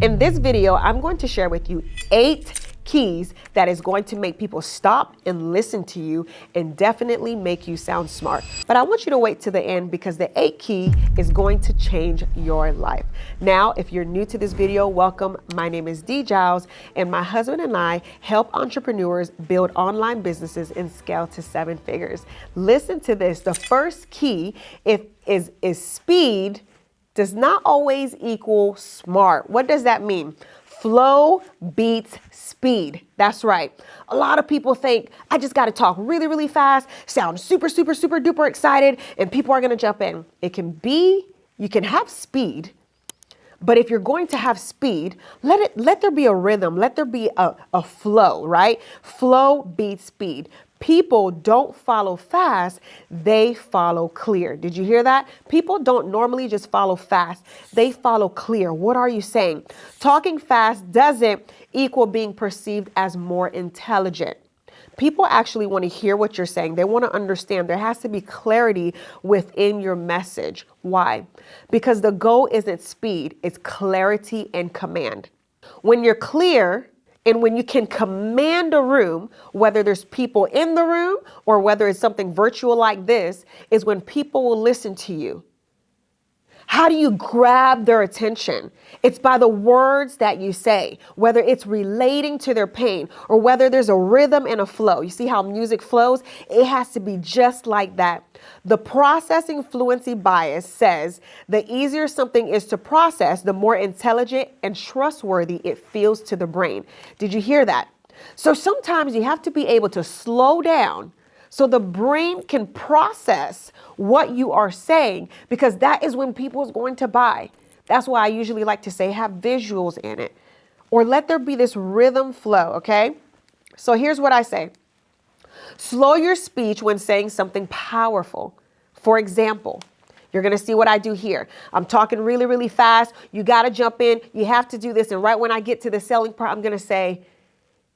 In this video, I'm going to share with you 8 keys that is going to make people stop and listen to you and definitely make you sound smart. But I want you to wait to the end because the 8 key is going to change your life. Now, if you're new to this video, welcome. My name is Dee Giles, and my husband and I help entrepreneurs build online businesses and scale to 7 figures. Listen to this. The first key is speed does not always equal smart. What does that mean? Flow beats speed. That's right. A lot of people think, I just got to talk really, really fast, sound super, super, super duper excited, and people are going to jump in. You can have speed, but if you're going to have speed, let there be a rhythm. Let there be a flow, right? Flow beats speed. People don't follow fast, they follow clear. Did you hear that? People don't normally just follow fast, they follow clear. What are you saying? Talking fast doesn't equal being perceived as more intelligent. People actually want to hear what you're saying. They want to understand. There has to be clarity within your message. Why? Because the goal isn't speed, it's clarity and command. When you're clear, and when you can command a room, whether there's people in the room or whether it's something virtual like this, is when people will listen to you. How do you grab their attention? It's by the words that you say, whether it's relating to their pain or whether there's a rhythm and a flow. You see how music flows? It has to be just like that. The processing fluency bias says the easier something is to process, the more intelligent and trustworthy it feels to the brain. Did you hear that? So sometimes you have to be able to slow down so the brain can process what you are saying, because that is when people is going to buy. That's why I usually like to say have visuals in it, or let there be this rhythm flow, okay? So here's what I say. Slow your speech when saying something powerful. For example, you're going to see what I do here. I'm talking really, really fast. You got to jump in. You have to do this. And right when I get to the selling part, I'm going to say,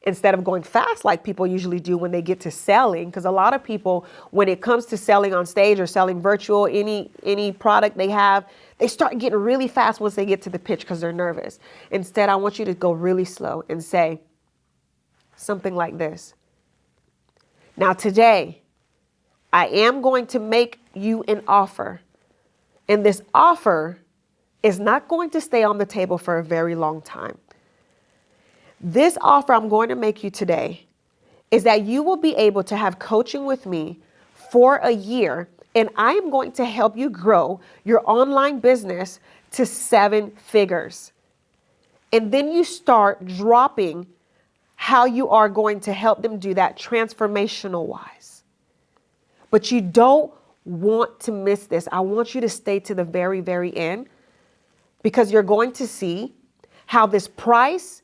instead of going fast like people usually do when they get to selling, because a lot of people, when it comes to selling on stage or selling virtual, any product they have, they start getting really fast once they get to the pitch because they're nervous. Instead, I want you to go really slow and say something like this. Now today, I am going to make you an offer, and this offer is not going to stay on the table for a very long time. This offer I'm going to make you today is that you will be able to have coaching with me for a year, and I am going to help you grow your online business to 7 figures. And then you start dropping how you are going to help them do that transformational wise. But you don't want to miss this. I want you to stay to the very, very end, because you're going to see how this price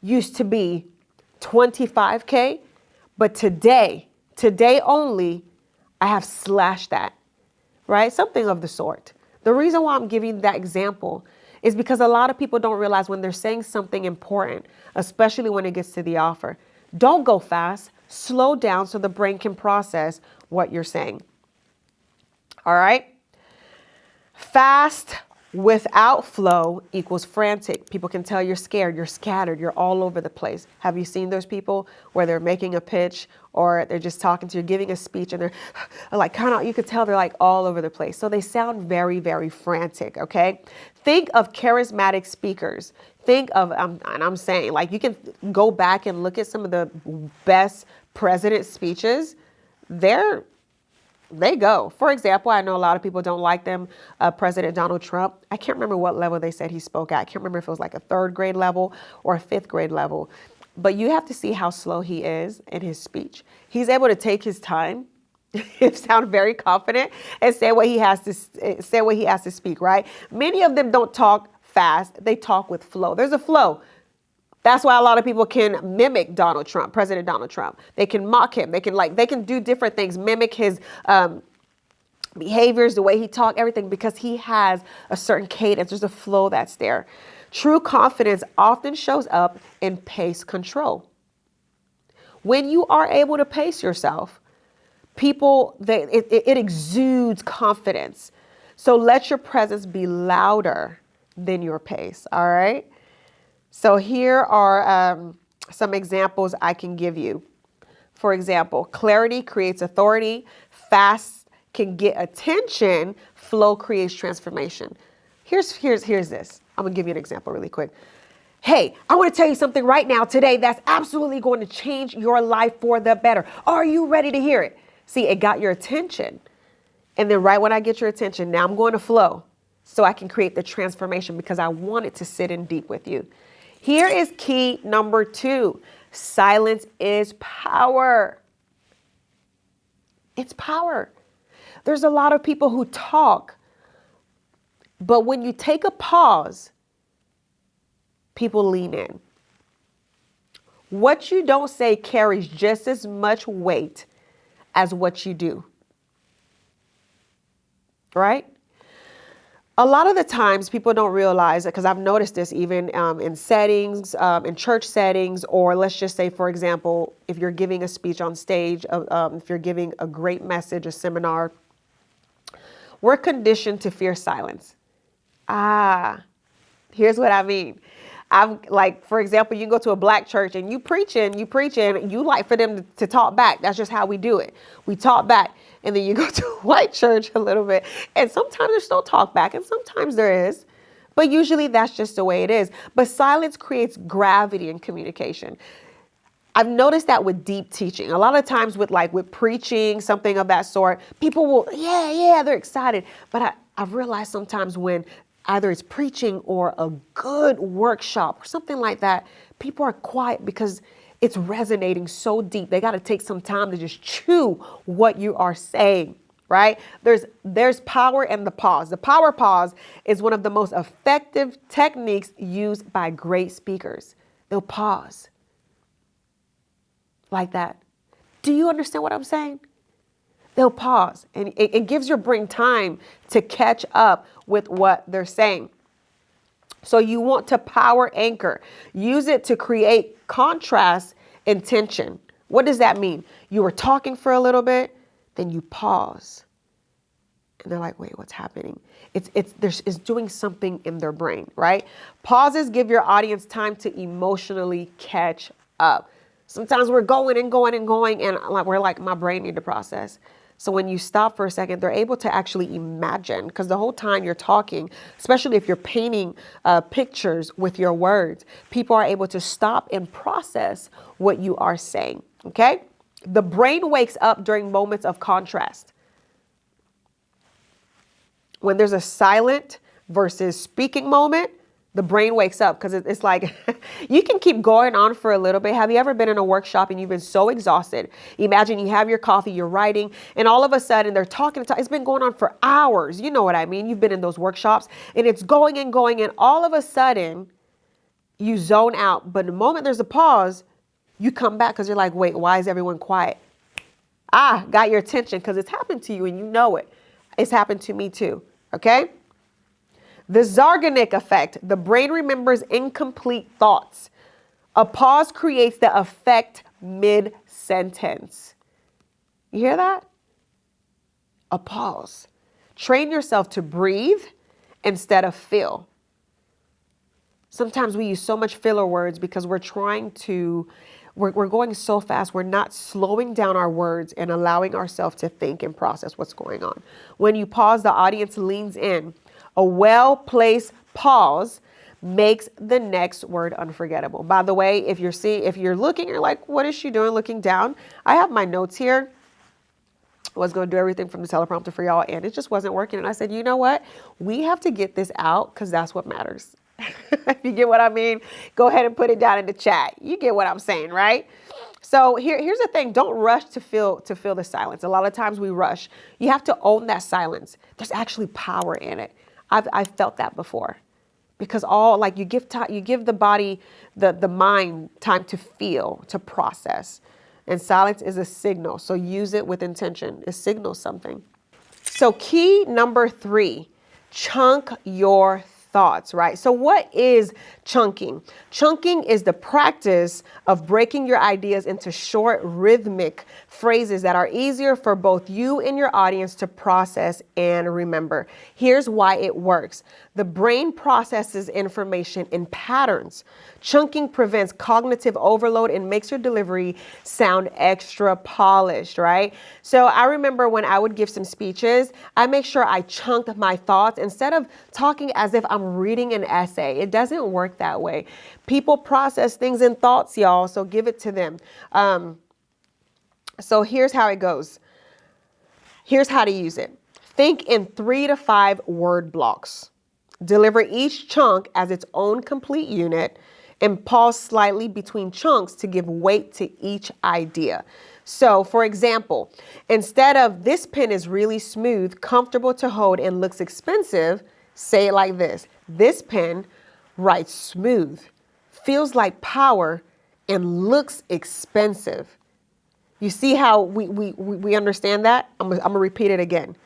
used to be $25K, but today only, I have slashed that, right? Something of the sort. The reason why I'm giving that example is because a lot of people don't realize when they're saying something important, especially when it gets to the offer, don't go fast, slow down so the brain can process what you're saying. All right? Fast without flow equals frantic. People can tell you're scared, you're scattered, you're all over the place. Have you seen those people where they're making a pitch or they're just talking to you, giving a speech, and they're like you could tell they're like all over the place. So they sound very, very frantic, okay? Think of charismatic speakers. Think of, and I'm saying, like, you can go back and look at some of the best president speeches. They go. For example, I know a lot of people don't like them. President Donald Trump, I can't remember what level they said he spoke at. I can't remember if it was like a 3rd grade level or a 5th grade level. But you have to see how slow he is in his speech. He's able to take his time, sound very confident, and say what he has to speak, right? Many of them don't talk fast. They talk with flow. There's a flow. That's why a lot of people can mimic Donald Trump, President Donald Trump. They can mock him. They can do different things, mimic his behaviors, the way he talks, everything, because he has a certain cadence. There's a flow that's there. True confidence often shows up in pace control. When you are able to pace yourself, it exudes confidence. So let your presence be louder than your pace, all right? So here are some examples I can give you. For example, clarity creates authority, fast can get attention, flow creates transformation. Here's this. I'm gonna give you an example really quick. Hey, I want to tell you something right now today that's absolutely going to change your life for the better. Are you ready to hear it? See, it got your attention. And then right when I get your attention, now I'm going to flow so I can create the transformation because I want it to sit in deep with you. Here is key number 2. Silence is power. It's power. There's a lot of people who talk, but when you take a pause, people lean in. What you don't say carries just as much weight as what you do. Right? A lot of the times people don't realize it, because I've noticed this even in settings, in church settings, or let's just say, for example, if you're giving a speech on stage, if you're giving a great message, a seminar, we're conditioned to fear silence. Here's what I mean. Like, for example, you can go to a black church and you preaching, you like for them to talk back. That's just how we do it. We talk back. And then you go to a white church a little bit, and sometimes there's no talk back, and sometimes there is. But usually that's just the way it is. But silence creates gravity in communication. I've noticed that with deep teaching. A lot of times with preaching, something of that sort, people will, they're excited. But I've realized sometimes when either it's preaching or a good workshop or something like that, people are quiet because it's resonating so deep. They got to take some time to just chew what you are saying, right? There's power in the pause. The power pause is one of the most effective techniques used by great speakers. They'll pause like that. Do you understand what I'm saying? They'll pause, and it gives your brain time to catch up with what they're saying. So you want to power anchor. Use it to create contrast and tension. What does that mean? You were talking for a little bit, then you pause. And they're like, wait, what's happening? It's doing something in their brain, right? Pauses give your audience time to emotionally catch up. Sometimes we're going and going and going, and we're like, my brain need to process. So when you stop for a second, they're able to actually imagine, because the whole time you're talking, especially if you're painting pictures with your words, people are able to stop and process what you are saying, okay? The brain wakes up during moments of contrast. When there's a silent versus speaking moment, the brain wakes up, because it's like, you can keep going on for a little bit. Have you ever been in a workshop and you've been so exhausted? Imagine you have your coffee, you're writing, and all of a sudden they're talking. It's been going on for hours. You know what I mean? You've been in those workshops, and it's going and going, and all of a sudden you zone out. But the moment there's a pause, you come back because you're like, wait, why is everyone quiet? Got your attention, because it's happened to you and you know it. It's happened to me too, okay? The Zarganic effect. The brain remembers incomplete thoughts. A pause creates the effect mid-sentence. You hear that? A pause. Train yourself to breathe instead of fill. Sometimes we use so much filler words because we're going so fast. We're not slowing down our words and allowing ourselves to think and process what's going on. When you pause, the audience leans in. A well-placed pause makes the next word unforgettable. By the way, if you're looking, you're like, what is she doing looking down? I have my notes here. I was going to do everything from the teleprompter for y'all, and it just wasn't working. And I said, you know what? We have to get this out, because that's what matters. If you get what I mean, go ahead and put it down in the chat. You get what I'm saying, right? So here's the thing. Don't rush to fill the silence. A lot of times we rush. You have to own that silence. There's actually power in it. I've felt that before, because you give the body, the mind time to feel, to process, and silence is a signal. So use it with intention. It signals something. So key number 3, chunk your thoughts, right? So what is chunking? Chunking is the practice of breaking your ideas into short rhythmic phrases that are easier for both you and your audience to process and remember. Here's why it works. The brain processes information in patterns. Chunking prevents cognitive overload and makes your delivery sound extra polished, right? So I remember when I would give some speeches, I make sure I chunked my thoughts instead of talking as if I'm reading an essay. It doesn't work that way. People process things in thoughts, y'all, so give it to them. So here's how it goes. Here's how to use it. Think in 3 to 5 word blocks. Deliver each chunk as its own complete unit and pause slightly between chunks to give weight to each idea. So, for example, instead of "this pen is really smooth, comfortable to hold, and looks expensive," say it like this. "This pen writes smooth, feels like power, and looks expensive." You see how we understand that? I'm gonna repeat it again,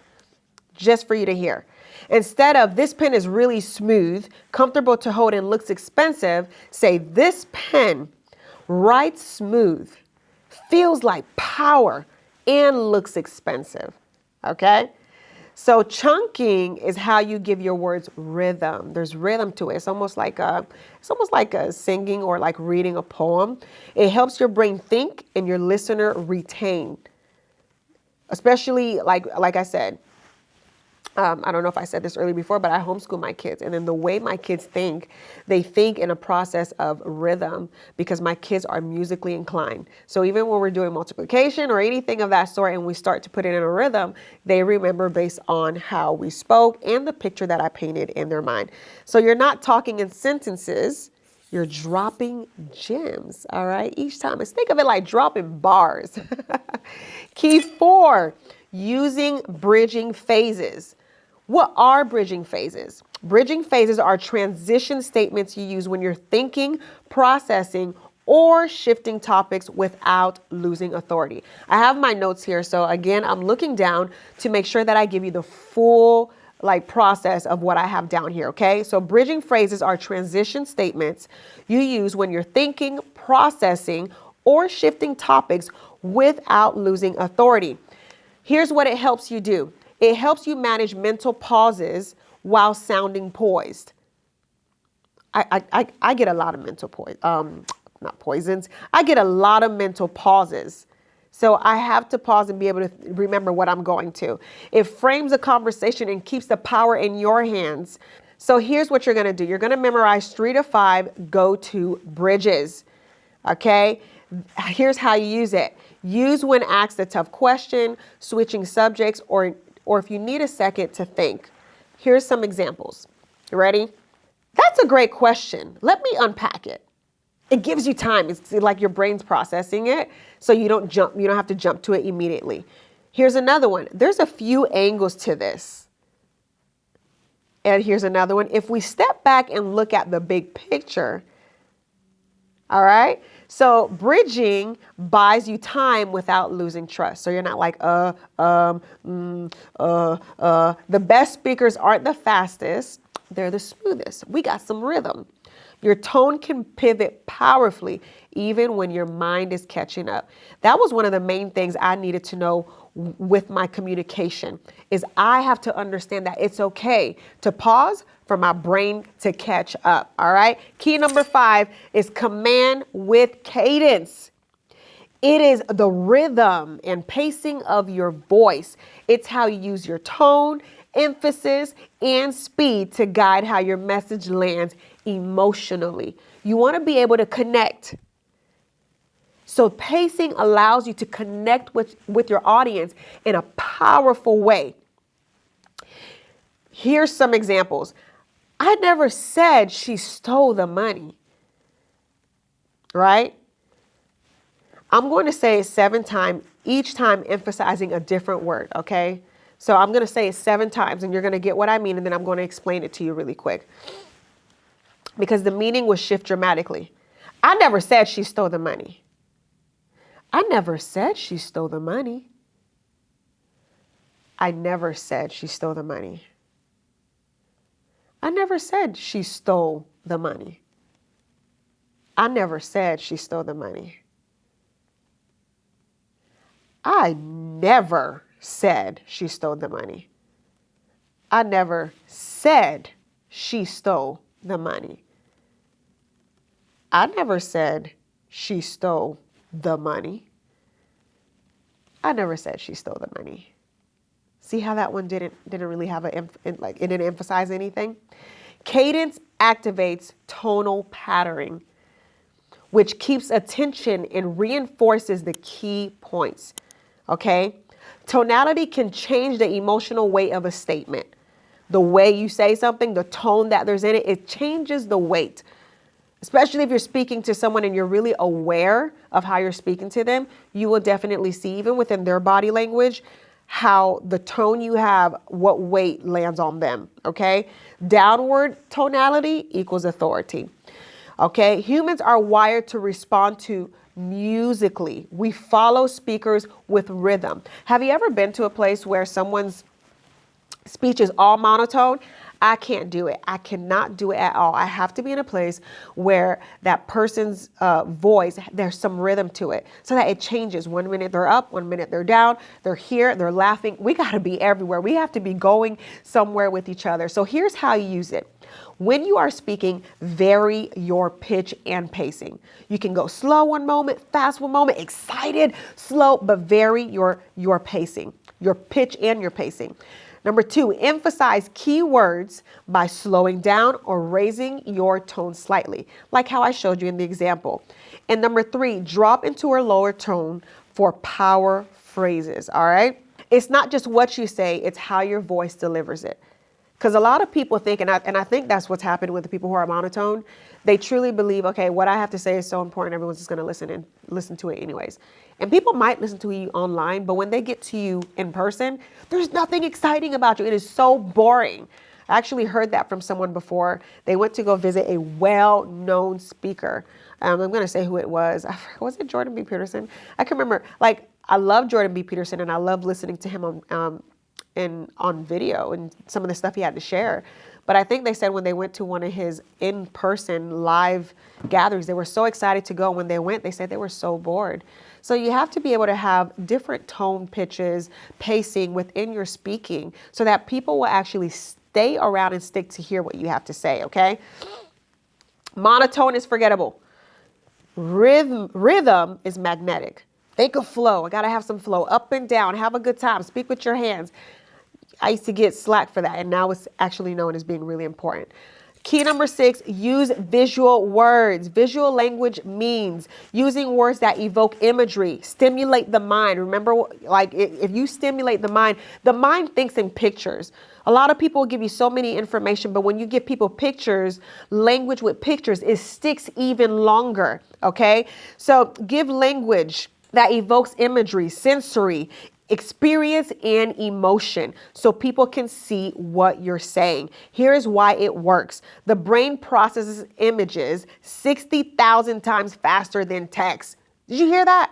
just for you to hear. Instead of "this pen is really smooth, comfortable to hold, and looks expensive," say "this pen writes smooth, feels like power, and looks expensive." Okay? So chunking is how you give your words rhythm. There's rhythm to it. It's almost like a singing or like reading a poem. It helps your brain think and your listener retain. Especially like I said, I don't know if I said this earlier before, but I homeschool my kids. And then the way my kids think, they think in a process of rhythm because my kids are musically inclined. So even when we're doing multiplication or anything of that sort and we start to put it in a rhythm, they remember based on how we spoke and the picture that I painted in their mind. So you're not talking in sentences, you're dropping gems, all right, each time. Let's think of it like dropping bars. Key 4, using bridging phases. What are bridging phases? Bridging phases are transition statements you use when you're thinking, processing, or shifting topics without losing authority. I have my notes here, so again, I'm looking down to make sure that I give you the full process of what I have down here, okay? So bridging phrases are transition statements you use when you're thinking, processing, or shifting topics without losing authority. Here's what it helps you do. It helps you manage mental pauses while sounding poised. I get a lot of mental not poisons. I get a lot of mental pauses. So I have to pause and be able to remember what I'm going to. It frames a conversation and keeps the power in your hands. So here's what you're going to do. You're going to memorize 3 to 5 go-to bridges. Okay? Here's how you use it. Use when asked a tough question, switching subjects, or if you need a second to think. Here's some examples. You ready? "That's a great question. Let me unpack it." It gives you time. It's like your brain's processing it, so you don't have to jump to it immediately. Here's another one. "There's a few angles to this." And here's another one. "If we step back and look at the big picture." All right? So bridging buys you time without losing trust. So you're not like, The best speakers aren't the fastest. They're the smoothest. We got some rhythm. Your tone can pivot powerfully even when your mind is catching up. That was one of the main things I needed to know with my communication is I have to understand that it's okay to pause for my brain to catch up. All right. Key number 5 is command with cadence. It is the rhythm and pacing of your voice. It's how you use your tone, emphasis, and speed to guide how your message lands emotionally. You want to be able to connect. So pacing allows you to connect with your audience in a powerful way. Here's some examples. "I never said she stole the money." Right? I'm going to say it 7 times, each time emphasizing a different word, okay? So I'm going to say it 7 times and you're going to get what I mean, and then I'm going to explain it to you really quick because the meaning will shift dramatically. "I never said she stole the money." "I never said she stole the money." "I never said she stole the money." "I I never said she stole the money. I never said she stole the money. I never said she stole the money. I never said she stole the money. I never said she stole the money. I never said she stole the money. See how that one didn't really have it didn't emphasize anything? Cadence activates tonal patterning, which keeps attention and reinforces the key points. Okay? Tonality can change the emotional weight of a statement. The way you say something, the tone that there's in it, it changes the weight. Especially if you're speaking to someone and you're really aware of how you're speaking to them, you will definitely see, even within their body language, how the tone you have, what weight lands on them, okay? Downward tonality equals authority, okay? Humans are wired to respond to musically. We follow speakers with rhythm. Have you ever been to a place where someone's speech is all monotone? I can't do it. I cannot do it at all. I have to be in a place where that person's voice, there's some rhythm to it so that it changes. 1 minute they're up, 1 minute they're down, they're here, they're laughing. We got to be everywhere. We have to be going somewhere with each other. So here's how you use it. When you are speaking, vary your pitch and pacing. You can go slow one moment, fast one moment, excited, slow, but vary your pacing, your pitch and your pacing. Number 2, emphasize key words by slowing down or raising your tone slightly, like how I showed you in the example. And number 3, drop into a lower tone for power phrases, all right? It's not just what you say, it's how your voice delivers it. Because a lot of people think, and I think that's what's happened with the people who are monotone, they truly believe, okay, what I have to say is so important, everyone's just going to listen to it anyways. And people might listen to you online, but when they get to you in person, there's nothing exciting about you. It is so boring. I actually heard that from someone before. They went to go visit a well-known speaker. I'm going to say who it was. Was it Jordan B. Peterson? I can remember. Like, I love Jordan B. Peterson, and I love listening to him on video and some of the stuff he had to share. But I think they said when they went to one of his in-person live gatherings, they were so excited to go. When they went, they said they were so bored. So you have to be able to have different tone pitches, pacing within your speaking so that people will actually stay around and stick to hear what you have to say, okay? Monotone is forgettable. Rhythm is magnetic. Think of flow. I got to have some flow up and down. Have a good time. Speak with your hands. I used to get slack for that, and now it's actually known as being really important. Key number 6, use visual words. Visual language means using words that evoke imagery, stimulate the mind. Remember, like if you stimulate the mind thinks in pictures. A lot of people will give you so many information, but when you give people pictures, language with pictures, it sticks even longer, okay? So give language that evokes imagery, sensory, experience, and emotion so people can see what you're saying. Here's why it works. The brain processes images 60,000 times faster than text. Did you hear that?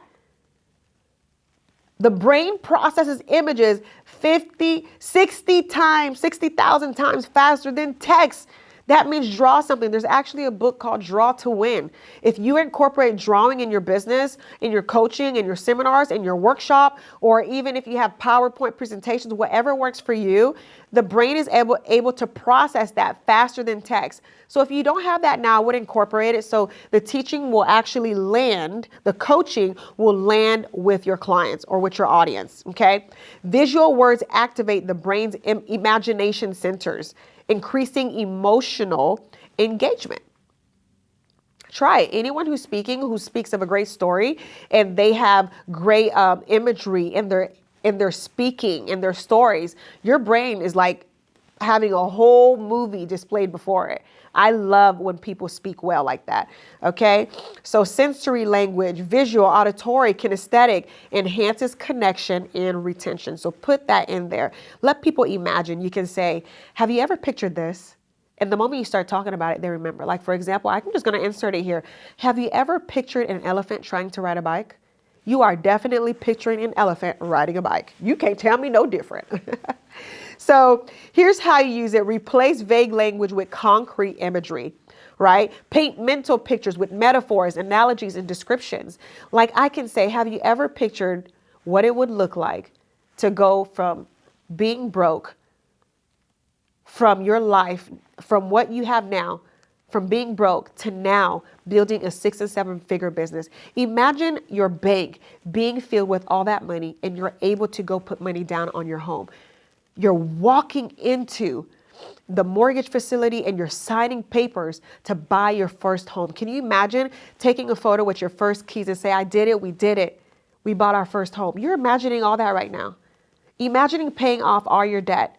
The brain processes images 60,000 times faster than text. That means draw something. There's actually a book called Draw to Win. If you incorporate drawing in your business, in your coaching, in your seminars, in your workshop, or even if you have PowerPoint presentations, whatever works for you, the brain is able to process that faster than text. So if you don't have that now, I would incorporate it so the teaching will actually land, the coaching will land with your clients or with your audience, okay? Visual words activate the brain's imagination centers, increasing emotional engagement. Try it. Anyone who speaks of a great story and they have great imagery in their speaking, in their stories, your brain is like having a whole movie displayed before it. I love when people speak well like that, okay? So sensory language, visual, auditory, kinesthetic enhances connection and retention. So put that in there. Let people imagine. You can say, have you ever pictured this? And the moment you start talking about it, they remember. Like, for example, I'm just going to insert it here. Have you ever pictured an elephant trying to ride a bike? you are definitely picturing an elephant riding a bike. You can't tell me no different. So here's how you use it. Replace vague language with concrete imagery, right? Paint mental pictures with metaphors, analogies, and descriptions. Like I can say, have you ever pictured what it would look like to go from being broke, from your life, from what you have now, from being broke to now building a 6 and 7 figure business? Imagine your bank being filled with all that money and you're able to go put money down on your home. You're walking into the mortgage facility and you're signing papers to buy your first home. Can you imagine taking a photo with your first keys and say, I did it, we did it. We bought our first home. You're imagining all that right now. Imagining paying off all your debt.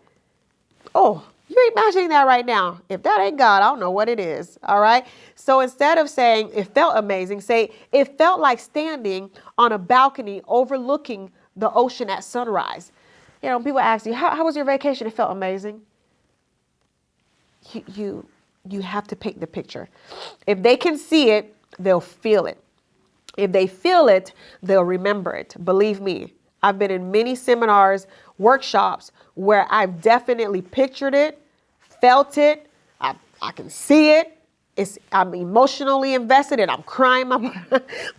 Oh, you're imagining that right now. If that ain't God, I don't know what it is. All right. So instead of saying it felt amazing, say it felt like standing on a balcony overlooking the ocean at sunrise. You know, people ask you, how was your vacation? It felt amazing. You have to paint the picture. If they can see it, they'll feel it. If they feel it, they'll remember it. Believe me, I've been in many seminars, workshops where I've definitely pictured it, felt it. I can see it. I'm emotionally invested and I'm crying my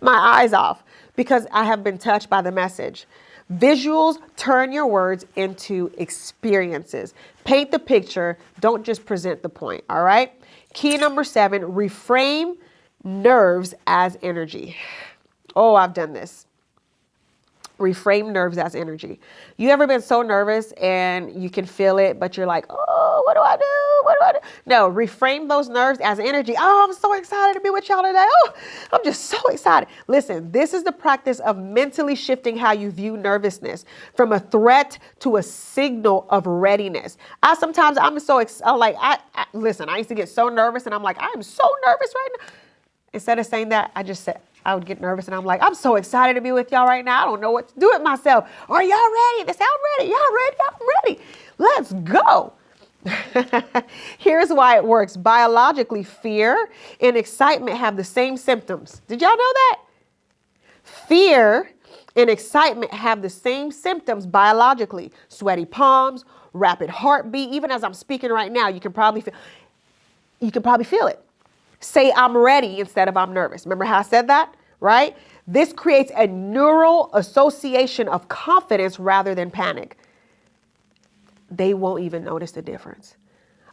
eyes off because I have been touched by the message. Visuals turn your words into experiences. Paint the picture. Don't just present the point. All right. Key number 7, reframe nerves as energy. Oh, I've done this. Reframe nerves as energy. You ever been so nervous and you can feel it, but you're like, oh, what do I do? What do I do? No, reframe those nerves as energy. Oh, I'm so excited to be with y'all today. Oh, I'm just so excited. Listen, this is the practice of mentally shifting how you view nervousness from a threat to a signal of readiness. I'm so excited. Listen, I used to get so nervous and I'm like, I'm so nervous right now. Instead of saying that, I would get nervous and I'm like, I'm so excited to be with y'all right now. I don't know what to do with myself. Are y'all ready? They say, I'm ready. Y'all ready? I'm ready. Let's go. Here's why it works. Biologically, fear and excitement have the same symptoms. Did y'all know that? Fear and excitement have the same symptoms biologically. Sweaty palms, rapid heartbeat. Even as I'm speaking right now, you can probably feel it. Say I'm ready instead of I'm nervous. Remember how I said that, right? This creates a neural association of confidence rather than panic. They won't even notice the difference.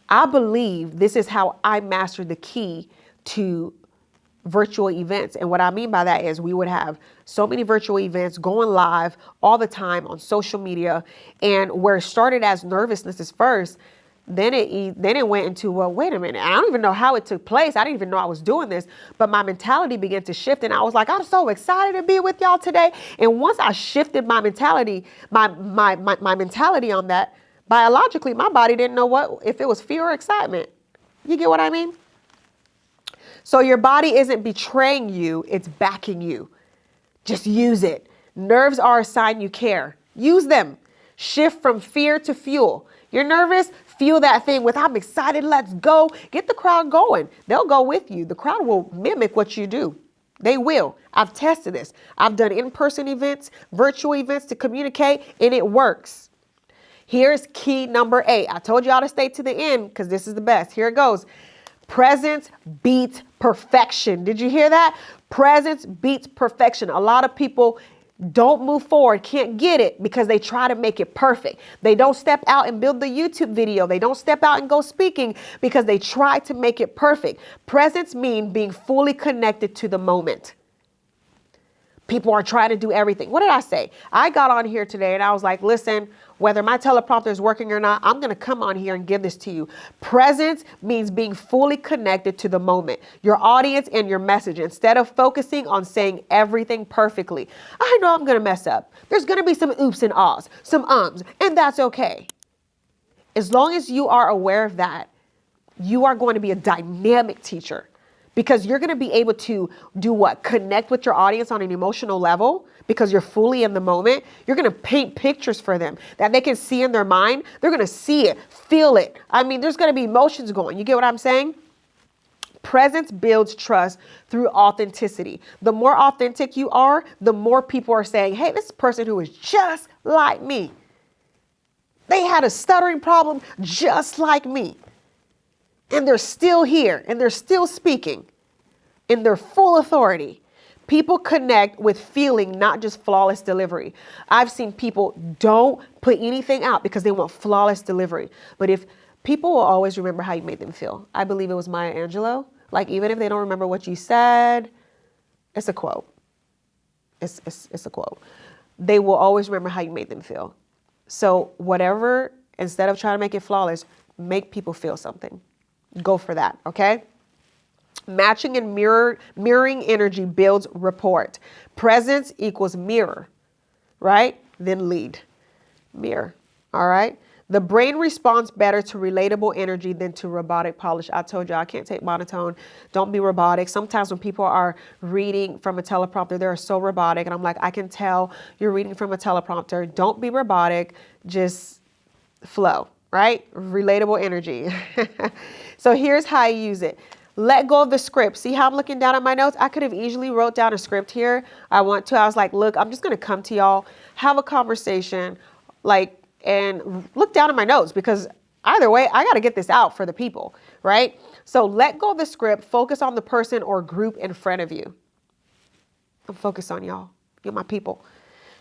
I believe this is how I mastered the key to virtual events. And what I mean by that is we would have so many virtual events going live all the time on social media. And where it started as nervousness is first, then it went into, well, wait a minute. I don't even know how it took place. I didn't even know I was doing this, but my mentality began to shift. And I was like, I'm so excited to be with y'all today. And once I shifted my mentality, my mentality on that, biologically, my body didn't know if it was fear or excitement. You get what I mean? So your body isn't betraying you. It's backing you. Just use it. Nerves are a sign you care. Use them. Shift from fear to fuel. You're nervous? Feel that thing with, I'm excited, let's go. Get the crowd going. They'll go with you. The crowd will mimic what you do. They will. I've tested this. I've done in-person events, virtual events to communicate, and it works. Here's key number 8. I told y'all to stay to the end because this is the best. Here it goes. Presence beats perfection. Did you hear that? Presence beats perfection. A lot of people don't move forward, can't get it because they try to make it perfect. They don't step out and build the YouTube video. They don't step out and go speaking because they try to make it perfect. Presence means being fully connected to the moment. People are trying to do everything. What did I say? I got on here today and I was like, listen, whether my teleprompter is working or not, I'm going to come on here and give this to you. Presence means being fully connected to the moment, your audience and your message, instead of focusing on saying everything perfectly. I know I'm going to mess up. There's going to be some oops and ahs, some ums, and that's okay. As long as you are aware of that, you are going to be a dynamic teacher. Because you're going to be able to do what? Connect with your audience on an emotional level because you're fully in the moment. You're going to paint pictures for them that they can see in their mind. They're going to see it, feel it. I mean, there's going to be emotions going. You get what I'm saying? Presence builds trust through authenticity. The more authentic you are, the more people are saying, hey, this person who is just like me. They had a stuttering problem just like me. And they're still here and they're still speaking in their full authority. People connect with feeling, not just flawless delivery. I've seen people don't put anything out because they want flawless delivery. But if people will always remember how you made them feel. I believe it was Maya Angelou. Like, even if they don't remember what you said, it's a quote. It's a quote. They will always remember how you made them feel. So whatever, instead of trying to make it flawless, make people feel something. Go for that, okay? Matching and mirroring energy builds rapport. Presence equals mirror, right? Then lead. Mirror, all right? The brain responds better to relatable energy than to robotic polish. I told you I can't take monotone. Don't be robotic. Sometimes when people are reading from a teleprompter, they're so robotic. And I'm like, I can tell you're reading from a teleprompter. Don't be robotic. Just flow, right? Relatable energy. So here's how I use it. Let go of the script. See how I'm looking down at my notes? I could have easily wrote down a script here. I was like, look, I'm just going to come to y'all, have a conversation, and look down at my notes, because either way, I got to get this out for the people, right? So let go of the script. Focus on the person or group in front of you. I'm focused on y'all. You're my people.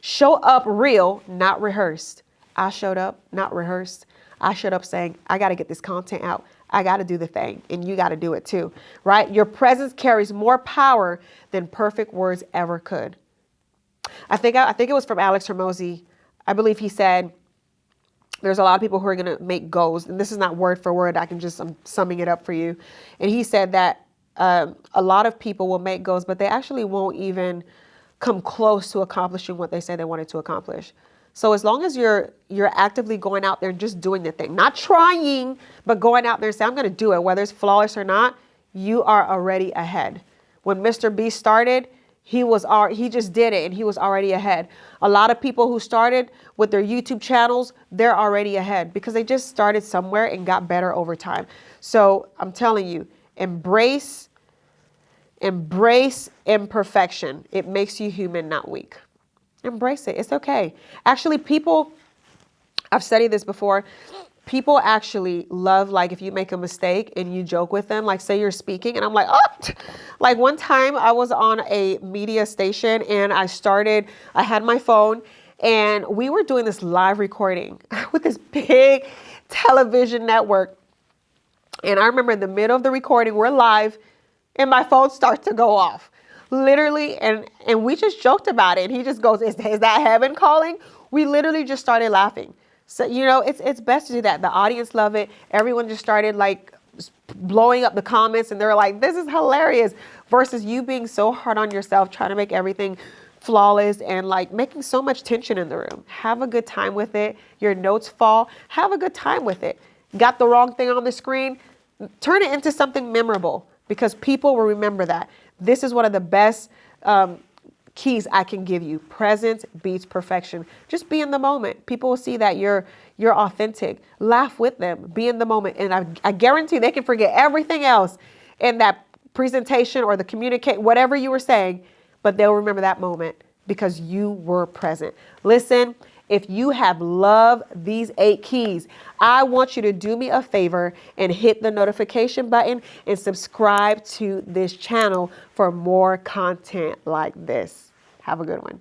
Show up real, not rehearsed. I showed up, not rehearsed. I showed up saying, I got to get this content out. I got to do the thing, and you got to do it too, right? Your presence carries more power than perfect words ever could. I think it was from Alex Hormozy. I believe he said, there's a lot of people who are going to make goals, and this is not word for word. I'm summing it up for you. And he said that a lot of people will make goals, but they actually won't even come close to accomplishing what they say they wanted to accomplish. So as long as you're actively going out there and just doing the thing, not trying, but going out there and saying, I'm going to do it, whether it's flawless or not, you are already ahead. When Mr. Beast started, he just did it and he was already ahead. A lot of people who started with their YouTube channels, they're already ahead because they just started somewhere and got better over time. So I'm telling you, embrace imperfection. It makes you human, not weak. Embrace it. It's okay. Actually, I've studied this before. People actually love, like, if you make a mistake and you joke with them, like say you're speaking and I'm like, oh, like one time I was on a media station and I had my phone and we were doing this live recording with this big television network. And I remember in the middle of the recording, we're live and my phone starts to go off. Literally, and we just joked about it. And he just goes, is that heaven calling? We literally just started laughing. So, it's best to do that. The audience love it. Everyone just started like blowing up the comments and they're like, this is hilarious, versus you being so hard on yourself, trying to make everything flawless and like making so much tension in the room. Have a good time with it. Your notes fall. Have a good time with it. Got the wrong thing on the screen. Turn it into something memorable because people will remember that. This is one of the best keys I can give you. Presence beats perfection. Just be in the moment. People will see that you're authentic. Laugh with them. Be in the moment. And I guarantee they can forget everything else in that presentation or the communicate, whatever you were saying, but they'll remember that moment because you were present. Listen, if you have loved these 8 keys, I want you to do me a favor and hit the notification button and subscribe to this channel for more content like this. Have a good one.